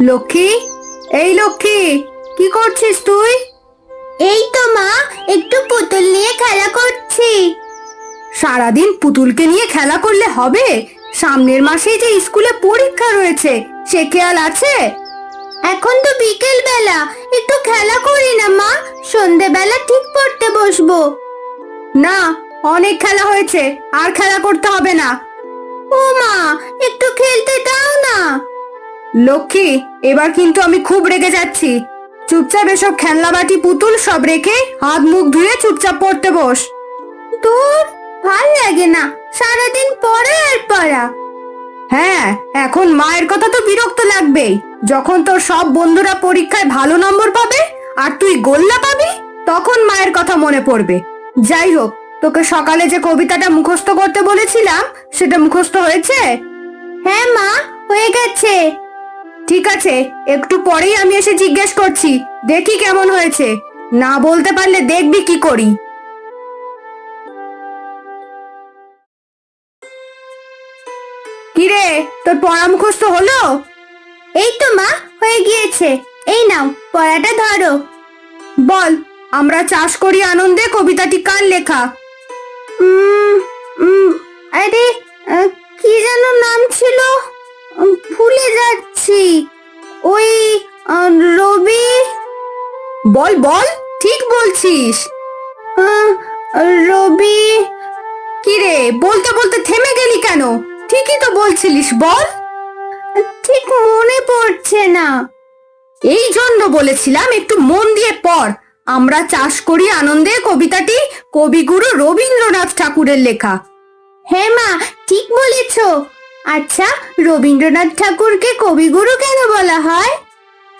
লক্ষ্মী, এই লক্ষ্মী, কি করছিস তুই? এই তো মা, একটু পুতুল নিয়ে খেলা করছি। সারাদিন পুতুলকে নিয়ে খেলা করলে হবে? সামনের মাসেই যে স্কুলে পরীক্ষা রয়েছে, সে খেয়াল আছে? এখন তো বিকেল বেলা, একটু খেলা করি না মা, সন্ধেবেলা ঠিক পড়তে বসবো। না, অনেক খেলা হয়েছে, আর খেলা করতে হবে না। ও মা, একটু খেলতে দাও না। লক্ষ্মী, এবার কিন্তু আমি খুব রেগে যাচ্ছি। চুপচাপ এসব খেলনা বাটি পুতুল সব রেখে হাত মুখ ধুয়ে চুপচাপ পড়তে বস। দূর, ভাল লাগে না, সারাদিন পড়া আর পড়া। হ্যাঁ, এখন মায়ের কথা তো বিরক্ত লাগবেই। যখন তোর সব বন্ধুরা পরীক্ষায় ভালো নম্বর পাবে আর তুই গোল্লা পাবি, তখন মায়ের কথা মনে পড়বে। যাই হোক, তোকে সকালে যে কবিতাটা মুখস্থ করতে বলেছিলাম, সেটা মুখস্থ হয়েছে? হ্যাঁ মা, হয়ে গেছে। ঠিক আছে, একটু পরেই আমি এসে জিজ্ঞেস করছি, দেখি কেমন হয়েছে। না বলতে পারলে দেখবি কি করি। কিরে, তোর পড়া মুখস্থ হলো? এই তো মা, হয়ে গিয়েছে। এই নাও, পড়াটা ধরো। বল, আমরা চাষ করি আনন্দে কবিতাটি কার লেখা? উম, উম, আরে, কি যেন নাম ছিল, ভুলে যাচ্ছি। ওই রবি। বল বল, ঠিক বলছিস। আহ, রবি। কিরে, বলতে বলতে থেমে গেলি কেন? ঠিকই তো বলছিলিস, বল। ঠিক মনে পড়ছে না। এই জন্য বলেছিলাম একটু মন দিয়ে পড়। আমরা চাষ করি আনন্দে কবিতাটি কবিগুরু রবীন্দ্রনাথ ঠাকুরের লেখা। হ্যাঁ মা, ঠিক বলেছ। আচ্ছা, রবীন্দ্রনাথ ঠাকুরকে কবিগুরু কেন বলা হয়?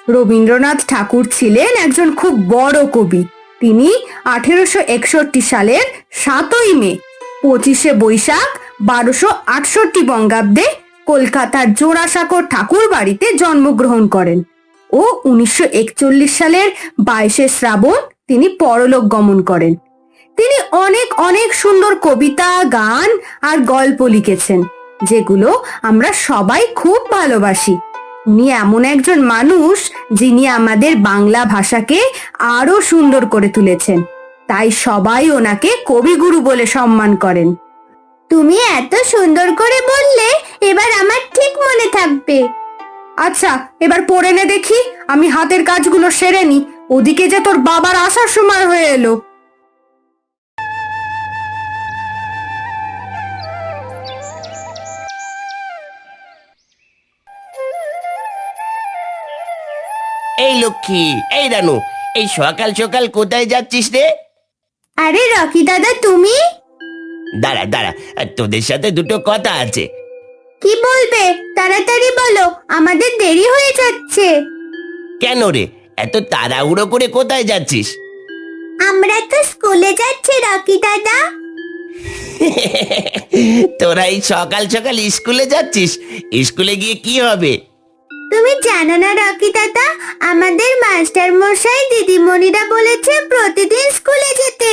রবীন্দ্রনাথ ঠাকুর ছিলেন একজন খুব বড় কবি। তিনি 1861 সালের 7ই মে, 25শে বৈশাখ 1268 বঙ্গাব্দে কলকাতার জোড়াসাঁকোর ঠাকুর বাড়িতে জন্মগ্রহণ করেন ও 1941 সালের 22শে শ্রাবণ তিনি পরলোক গমন করেন। তিনি অনেক অনেক সুন্দর কবিতা, গান আর গল্প লিখেছেন, যেগুলো আমরা সবাই খুব ভালোবাসি। উনি এমন একজন মানুষ যিনি আমাদের বাংলা ভাষাকে আরো সুন্দর করে তুলেছেন। তাই সবাই ওনাকে কবিগুরু বলে সম্মান করেন। তুমি এত সুন্দর করে বললে, এবার আমার ঠিক মনে থাকবে। আচ্ছা, এবার পড়ে নে দেখি, আমি হাতের কাজগুলো সেরে নি। ওদিকে যে তোর বাবার আসার সময় হয়ে এলো। এই লক্ষ্মী, এই রানু, এই সকাল সকাল কোথায় যাচ্ছিস রে? আরে রকি দাদা, তুমি? দাঁড়া দাঁড়া, তোদের সাথে দুটো কথা আছে। কি বলবে? তাড়াতাড়ি বলো, আমাদের দেরি হয়ে যাচ্ছে। কেন রে, এত তাড়াহুড়ো করে কোথায় যাচ্ছিস? আমরা তো স্কুলে যাচ্ছি রকি দাদা। তোরা এই সকাল সকাল স্কুলে যাচ্ছিস? স্কুলে গিয়ে কি হবে? তুমি জানো না রকি দাদা, আমাদের মাস্টার মশাই দিদিমণিরা বলেছে প্রতিদিন স্কুলে যেতে।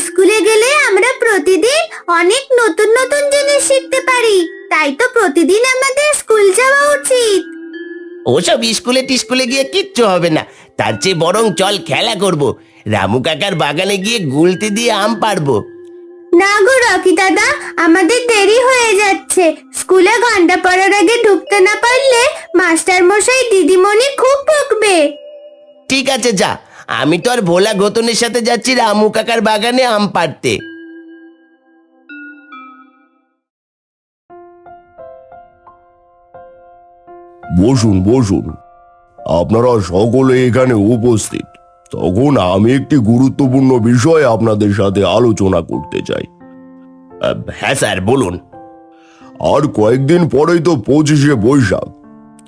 স্কুলে গেলে আমরা প্রতিদিন অনেক নতুন নতুন জিনিস শিখতে পারি। তাই তো প্রতিদিন আমাদের স্কুল যাওয়া উচিত। ওসব স্কুলে টিস্কুলে গিয়ে কিচ্ছু হবে না। তার চেয়ে বরং চল খেলা করব। রামু কাকার বাগানে গিয়ে গুলতি দিয়ে আম পারবো। না গো রকি দাদা, আমাদের দেরি হয়ে যাচ্ছে। স্কুলে ঘন্টা পড়ার আগে ঢুকতে না পারলে মাস্টার মশাই দিদিমণি খুব বকবে। ঠিক আছে, যা। আমি তো আর ভোলা গতনের সাথে যাচ্ছি রামু কাকার বাগানে আম পাড়তে। বসুন বসুন, আপনারা সকলে এখানে উপস্থিত। তখন আমি একটি গুরুত্বপূর্ণ বিষয় আপনাদের সাথে আলোচনা করতে চাই। হ্যাঁ স্যার, বলুন। আর কয়েকদিন পরেই তো 25শে বৈশাখ।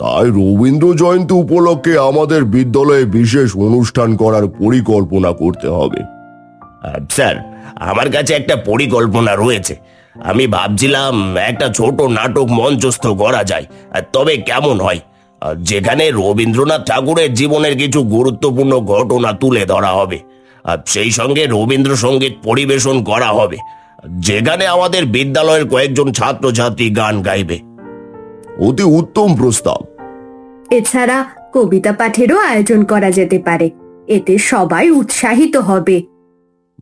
তাই রবীন্দ্র জয়ন্তী উপলক্ষে আমাদের বিদ্যালয়ে বিশেষ অনুষ্ঠান করার পরিকল্পনা করতে হবে। স্যার, আমার কাছে একটা পরিকল্পনা রয়েছে। আমি ভাবছিলাম একটা ছোট নাটক মঞ্চস্থ করা যায়। তবে কেমন হয়, যেখানে রবীন্দ্রনাথ ঠাকুরের জীবনের কিছু গুরুত্বপূর্ণ ঘটনা তুলে ধরা হবে, আর সেই সঙ্গে রবীন্দ্রসঙ্গীত পরিবেশন করা হবে, যেখানে আমাদের বিদ্যালয়ের কয়েকজন ছাত্রছাত্রী গান গাইবে। অতি উত্তম প্রস্তাব। এছাড়া কবিতা পাঠেরও আয়োজন করা যেতে পারে, এতে সবাই উৎসাহিত হবে।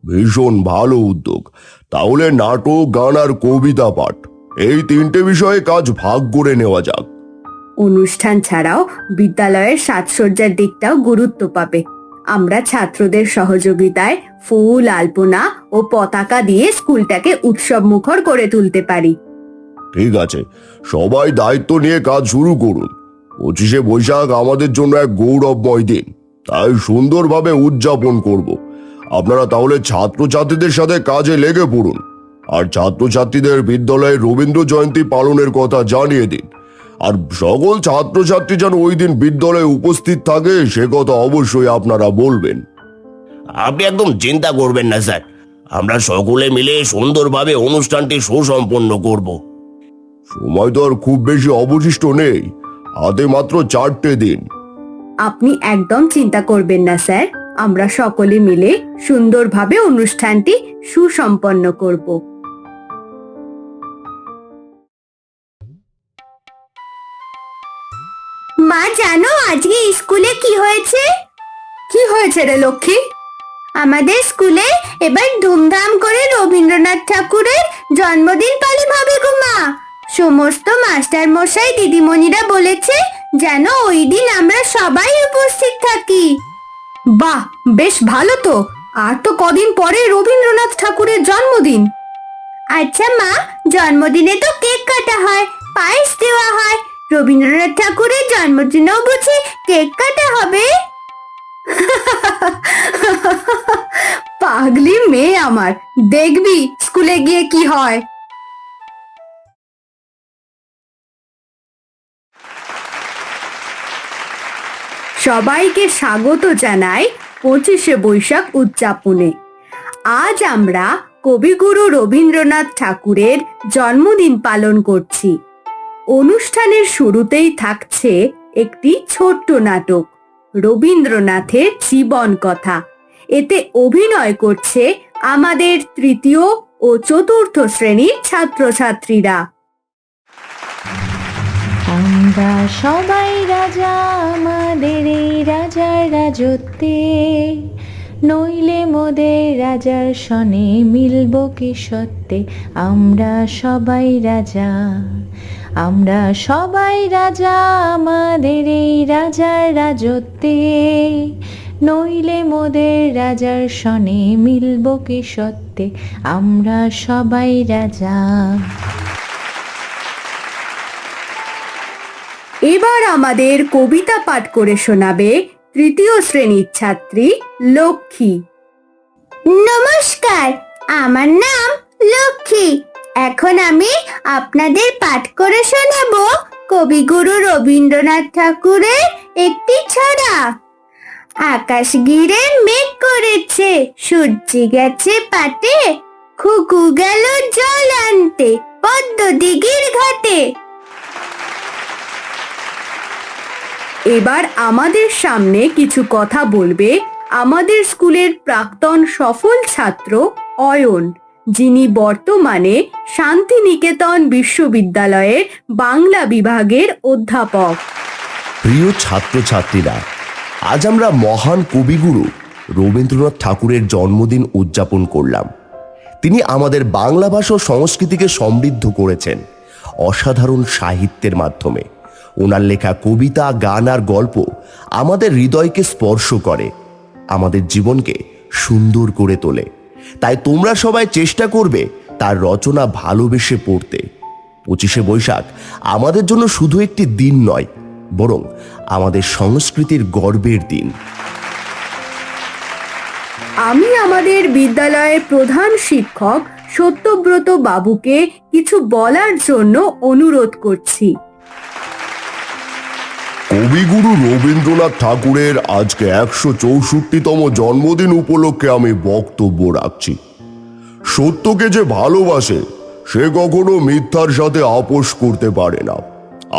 ভীষণ ভালো উদ্যোগ। তাহলে নাটক, গান আর কবিতা পাঠ, এই তিনটে বিষয়ে কাজ ভাগ করে নেওয়া যাক। অনুষ্ঠান ছাড়াও বিদ্যালয়ের সাজসজ্জার দিকটাও গুরুত্ব পাবে। আমরা ছাত্রদের সহযোগিতায় ফুল, আলপনা ও পতাকা দিয়ে স্কুলটাকে উৎসব মুখর করে তুলতে পারি। ঠিক আছে, সবাই দায়িত্ব নিয়ে কাজ শুরু করুন। 25শে বৈশাখ আমাদের জন্য এক গৌরবময় দিন, তাই সুন্দরভাবে উদযাপন করব। আপনারা তাহলে ছাত্রছাত্রীদের সাথে কাজে লেগে পড়ুন, আর ছাত্রছাত্রীদের বিদ্যালয়ে রবীন্দ্র জয়ন্তী পালনের কথা জানিয়ে দিন। আর সকল ছাত্রছাত্রী যেন ওই দিন বিদ্যালয়ে উপস্থিত থাকে সে কথা অবশ্যই আপনারা বলবেন। আপনি একদম চিন্তা করবেন না স্যার, আমরা সকলে মিলে সুন্দরভাবে অনুষ্ঠানটি সুসম্পন্ন করব। সময় তো আর খুব বেশি অবশিষ্ট নেই, হাতে মাত্র 4টে দিন। আপনি একদম চিন্তা করবেন না স্যার, আমরা সকলে মিলে সুন্দরভাবে অনুষ্ঠানটি সুসম্পন্ন করব। মা জানো আজকে স্কুলে কি হয়েছে? কি হয়েছে রে লক্ষ্মী? আমাদের স্কুলে এবার ধুমধাম করে রবীন্দ্রনাথ ঠাকুরের জন্মদিন পালন হবে গো মা। সমস্ত মাস্টার মশাই দিদিমণিরা বলেছে যেন ওই দিন আমরা সবাই উপস্থিত থাকি। বাহ, বেশ ভালো তো। আর তো কদিন পরে রবীন্দ্রনাথ ঠাকুরের জন্মদিন। আচ্ছা মা, জন্মদিনে তো কেক কাটা হয়, পায়েস দেওয়া হয়, রবীন্দ্রনাথ ঠাকুরের জন্মদিনেও বুঝি কেক কাটা হবে? পাগলি মেয়ে আমার, দেখবি স্কুলে গিয়ে কি হয়। সবাইকে স্বাগত জানাই 25শে বৈশাখ উদযাপনে। আজ আমরা কবিগুরু রবীন্দ্রনাথ ঠাকুরের জন্মদিন পালন করছি। অনুষ্ঠানের শুরুতেই থাকছে একটি ছোট্ট নাটক, রবীন্দ্রনাথের জীবন কথা। এতে অভিনয় করছে আমাদের তৃতীয় ও চতুর্থ শ্রেণীর ছাত্রছাত্রীরা। আমরা সবাই রাজা আমাদের এই রাজার রাজত্বে, নইলে মোদের রাজার সনে মিলব কি সত্যে। আমরা সবাই রাজা, আমরা সবাই রাজা আমাদের এই রাজার রাজত্বে, নইলে মোদের রাজার সনে মিলব কি সত্যে। আমরা সবাই রাজা। এবার আমাদের কবিতা পাঠ করে শোনাবে তৃতীয় শ্রেণীর ছাত্রী লক্ষ্মী। নমস্কার, আমার নাম লক্ষ্মী। এখন আমি আপনাদের পাঠ করে শোনাবো কবিগুরু রবীন্দ্রনাথ ঠাকুরের একটি ছড়া। আকাশ ঘিরে মেঘ করেছে, সূর্য গেছে পাটে, খুকু গেল জল আনতে পদ্ম দিঘির ঘাটে। এবার আমাদের সামনে কিছু কথা বলবে আমাদের স্কুলের প্রাক্তন সফল ছাত্র অয়ন, যিনি বর্তমানে শান্তিনিকেতন বিশ্ববিদ্যালয়ের বাংলা বিভাগের অধ্যাপক। প্রিয় ছাত্রছাত্রীরা, আজ আমরা মহান কবিগুরু রবীন্দ্রনাথ ঠাকুরের জন্মদিন উদযাপন করলাম। তিনি আমাদের বাংলা ভাষা ও সংস্কৃতিকে সমৃদ্ধ করেছেন অসাধারণ সাহিত্যের মাধ্যমে। ওনার লেখা কবিতা, গান আর গল্প আমাদের হৃদয়কে স্পর্শ করে, আমাদের জীবনকে সুন্দর করে তোলে। তাই তোমরা সবাই চেষ্টা করবে তার রচনা ভালোবেসে পড়তে। 25শে বৈশাখ আমাদের জন্য শুধু একটি দিন নয়, বরং আমাদের সংস্কৃতির গর্বের দিন। আমি আমাদের বিদ্যালয়ের প্রধান শিক্ষক সত্যব্রত বাবুকে কিছু বলার জন্য অনুরোধ করছি। কবিগুরু রবীন্দ্রনাথ ঠাকুরের আজকে 164তম জন্মদিন উপলক্ষে আমি বক্তব্য রাখছি। সত্যকে যে ভালোবাসে সে কখনো মিথ্যার সাথে আপোষ করতে পারে না।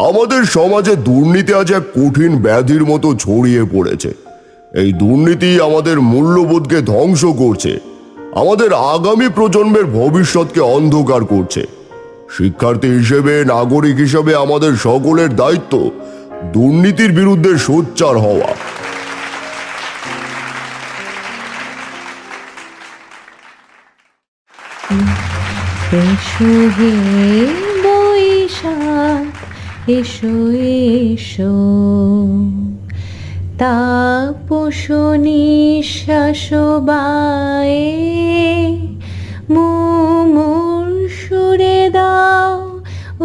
আমাদের সমাজে দুর্নীতি আজ এক কঠিন ব্যাধির মতো ছড়িয়ে পড়েছে। এই দুর্নীতি আমাদের মূল্যবোধকে ধ্বংস করছে, আমাদের আগামী প্রজন্মের ভবিষ্যৎকে অন্ধকার করছে। শিক্ষার্থী হিসেবে, নাগরিক হিসেবে আমাদের সকলের দায়িত্ব দুর্নীতির বিরুদ্ধে সোচ্চার হওয়া। এসো হে বৈশাখ, এসো এসো, তাপস নিঃশ্বাস বায়ে মুমূর্ষুরে দাও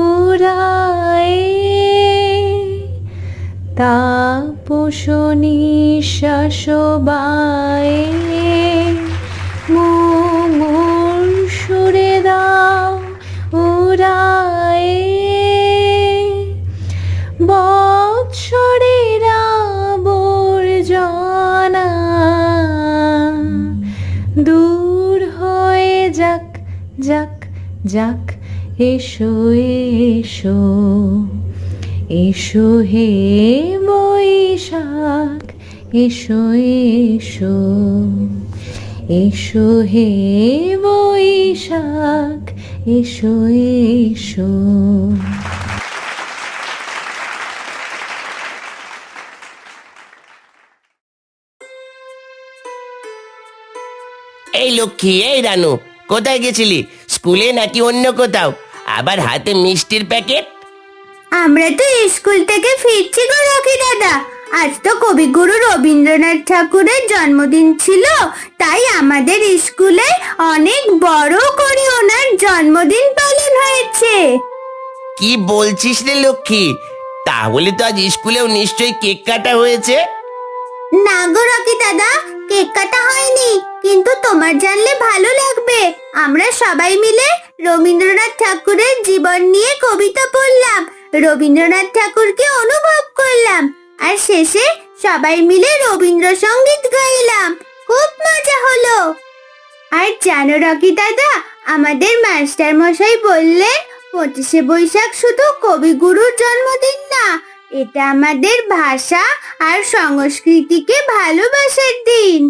উড়ায়ে, তাপস নিঃশ্বাস বায়ে মুমূর্ষুরে দাও উড়ায়ে, বৎসরের আবর্জনা দূর হয়ে যাক যাক যাক। এসো এসো, এসো হে বৈশাখ, এসো এসো, এসো হে বৈশাখ, এসো এসো। এই লক্ষ্মী, এই রানু, কোথায় গেছিলি? স্কুলে নাকি অন্য কোথাও? আবার হাতে মিষ্টির প্যাকেট? আমরা তো স্কুল থেকে ফিরছি গো রকি দাদা। আজ তো কবিগুরু রবীন্দ্রনাথ ঠাকুরের জন্মদিন ছিল, তাই আমাদের স্কুলে অনেক বড় করে ওনার জন্মদিন পালন হয়েছে। কি বলছিস রে লক্ষ্মী? তাহলে তো আজ স্কুলেও নিশ্চয়ই কেক কাটা হয়েছে। না গো রকি দাদা, কেক কাটা হয়নি, কিন্তু তোমার জানলে ভালো লাগবে। আমরা সবাই মিলে রবীন্দ্রনাথ ঠাকুরের জীবন নিয়ে কবিতা পড়লাম, রবীন্দ্রনাথ ঠাকুরকে অনুভব করলাম, আর শেষে সবাই মিলে রবীন্দ্রসঙ্গীত গাইলাম। খুব মজা হলো। আর জানো রকি দাদা, আমাদের মাস্টার মশাই বললেন 25শে বৈশাখ শুধু কবিগুরুর জন্মদিন না, এটা আমাদের ভাষা আর সংস্কৃতিকে ভালোবাসার দিন।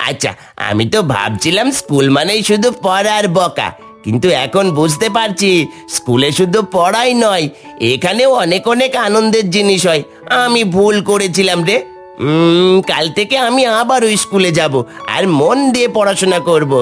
আচ্ছা, আমি তো ভাবছিলাম স্কুল মানেই শুধু পড়া আর বকা, কিন্তু এখন বুঝতে পারছি স্কুলে শুধু পড়াই নয়, এখানেও অনেক অনেক আনন্দের জিনিস হয়। আমি ভুল করেছিলাম রে। কাল থেকে আমি আবারও স্কুলে যাব আর মন দিয়ে পড়াশোনা করব।